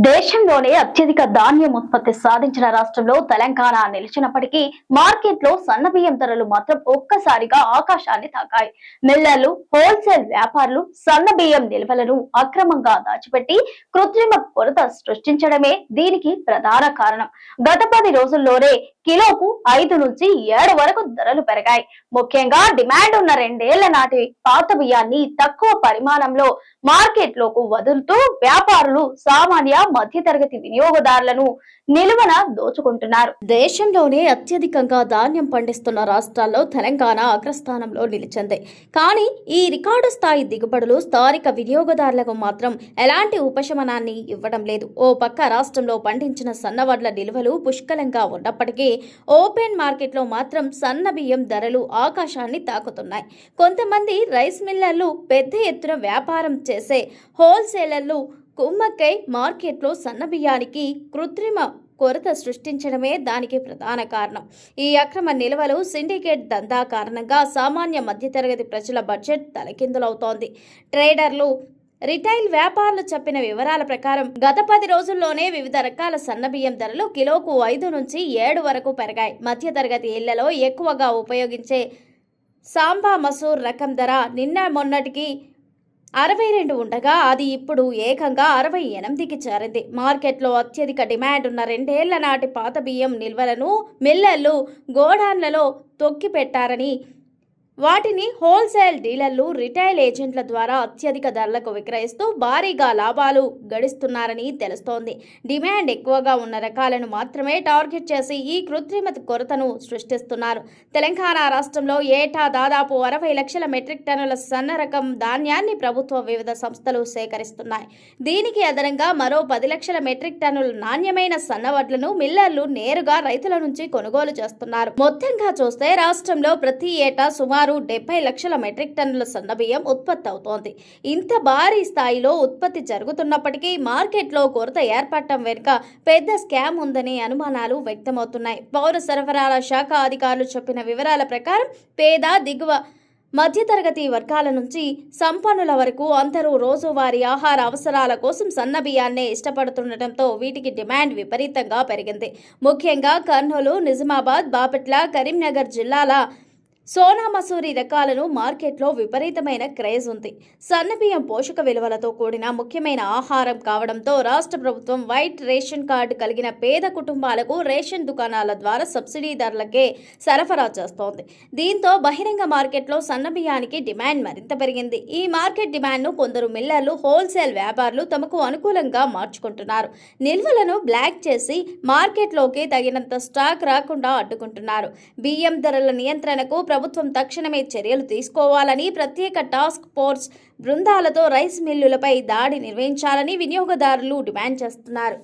దేశంలోనే అత్యధిక ధాన్యం ఉత్పత్తి సాధించిన రాష్ట్రంలో తెలంగాణ నిలిచినప్పటికీ మార్కెట్లో సన్నబియ్యం ధరలు మాత్రం ఒక్కసారిగా ఆకాశాన్ని తాకాయి. మిల్లర్లు, హోల్సేల్ వ్యాపారులు సన్నబియ్యం నిల్వలను అక్రమంగా దాచిపెట్టి కృత్రిమ కొరత సృష్టించడమే దీనికి ప్రధాన కారణం. గత 10 రోజుల్లోనే కిలోకు 5 నుంచి 7 వరకు ధరలు పెరిగాయి. ముఖ్యంగా డిమాండ్ ఉన్న 2 ఏళ్ల నాటి పాత బియ్యాన్ని తక్కువ పరిమాణంలో మార్కెట్లోకి వదులుతూ వ్యాపారులు సామాన్య మధ్యతరగతి వినియోగదారులను నిలువన దోచుకుంటున్నారు. దేశంలోనే అత్యధికంగా ధాన్యం పండిస్తున్న రాష్ట్రాల్లో తెలంగాణ అగ్రస్థానంలో నిలిచింది. కానీ ఈ రికార్డు స్థాయి దిగుబడులు స్థానిక వినియోగదారులకు మాత్రం ఎలాంటి ఉపశమనాన్ని ఇవ్వడం లేదు. ఓ పక్క రాష్ట్రంలో పండించిన సన్నవడ్ల నిల్వలు పుష్కలంగా ఉన్నప్పటికీ ఓపెన్ మార్కెట్లో మాత్రం సన్న బియ్యం ధరలు ఆకాశాన్ని తాకుతున్నాయి. కొంతమంది రైస్ మిల్లర్లు, పెద్ద ఎత్తున వ్యాపారం చేసే హోల్సేలర్లు కుమ్మక్కై మార్కెట్లో సన్నబియ్యానికి కృత్రిమ కొరత సృష్టించడమే దానికి ప్రధాన కారణం. ఈ అక్రమ నిల్వలు, సిండికేట్ దందా కారణంగా సామాన్య మధ్యతరగతి ప్రజల బడ్జెట్ తలకిందులవుతోంది. ట్రేడర్లు, రిటైల్ వ్యాపారులు చెప్పిన వివరాల ప్రకారం గత 10 రోజుల్లోనే వివిధ రకాల సన్నబియ్యం ధరలు కిలోకు 5 నుంచి 7 వరకు పెరిగాయి. మధ్యతరగతి ఇళ్లలో ఎక్కువగా ఉపయోగించే సాంబా మసూర్ రకం ధర నిన్న మొన్నటికి 62 ఉండగా అది ఇప్పుడు ఏకంగా 68కి చేరింది. మార్కెట్లో అత్యధిక డిమాండ్ ఉన్న 2 ఏళ్ల నాటి పాత బియ్యం నిల్వలను మిల్లర్లు గోడాన్లలో తొక్కిపెట్టారని, వాటిని హోల్సేల్ డీలర్లు, రిటైల్ ఏజెంట్ల ద్వారా అత్యధిక ధరలకు విక్రయిస్తూ భారీగా లాభాలు గడిస్తున్నారని తెలుస్తోంది. డిమాండ్ ఎక్కువగా ఉన్న రకాలను మాత్రమే టార్గెట్ చేసి ఈ కృత్రిమ కొరతను సృష్టిస్తున్నారు. తెలంగాణ రాష్ట్రంలో ఏటా దాదాపు 60 లక్షల మెట్రిక్ టన్నుల సన్న రకం ధాన్యాన్ని ప్రభుత్వ వివిధ సంస్థలు సేకరిస్తున్నాయి. దీనికి అదనంగా మరో 10 లక్షల మెట్రిక్ టన్నుల నాణ్యమైన సన్నవడ్లను మిల్లర్లు నేరుగా రైతుల నుంచి కొనుగోలు చేస్తున్నారు. మొత్తంగా చూస్తే రాష్ట్రంలో ప్రతి ఏటా సుమారు 70 లక్షల మెట్రిక్ టన్నుల సన్నబియ్యం ఉత్పత్తి అవుతోంది. ఇంత భారీ స్థాయిలో ఉత్పత్తి జరుగుతున్నప్పటికీ మార్కెట్లో కొరత ఏర్పడటం వెనుక పెద్ద స్కామ్ ఉందనే అనుమానాలు వ్యక్తమవుతున్నాయి. పౌర సరఫరాల శాఖ అధికారులు చెప్పిన వివరాల ప్రకారం పేద, దిగువ మధ్యతరగతి వర్గాల నుంచి సంపన్నుల వరకు అందరూ రోజువారీ ఆహార అవసరాల కోసం సన్నబియ్యాన్నే ఇష్టపడుతుండటంతో వీటికి డిమాండ్ విపరీతంగా పెరిగింది. ముఖ్యంగా కర్నూలు, నిజామాబాద్, బాపట్ల, కరీంనగర్ జిల్లాల సోనా మసూరి రకాలను మార్కెట్లో విపరీతమైన క్రేజ్ ఉంది. సన్నబియ్యం పోషక విలువలతో కూడిన ముఖ్యమైన ఆహారం కావడంతో రాష్ట్ర ప్రభుత్వం వైట్ రేషన్ కార్డు కలిగిన పేద కుటుంబాలకు రేషన్ దుకాణాల ద్వారా సబ్సిడీ ధరలకే సరఫరా చేస్తోంది. దీంతో బహిరంగ మార్కెట్లో సన్నబియ్యానికి డిమాండ్ మరింత పెరిగింది. ఈ మార్కెట్ డిమాండ్ను కొందరు మిల్లర్లు, హోల్సేల్ వ్యాపారులు తమకు అనుకూలంగా మార్చుకుంటున్నారు. నిల్వలను బ్లాక్ చేసి మార్కెట్లోకి తగినంత స్టాక్ రాకుండా అడ్డుకుంటున్నారు. బియ్యం ధరల నియంత్రణకు ప్రభుత్వం తక్షణమే చర్యలు తీసుకోవాలని, ప్రత్యేక టాస్క్ ఫోర్స్ బృందాలతో రైస్ మిల్లులపై దాడి నిర్వహించాలని వినియోగదారులు డిమాండ్ చేస్తున్నారు.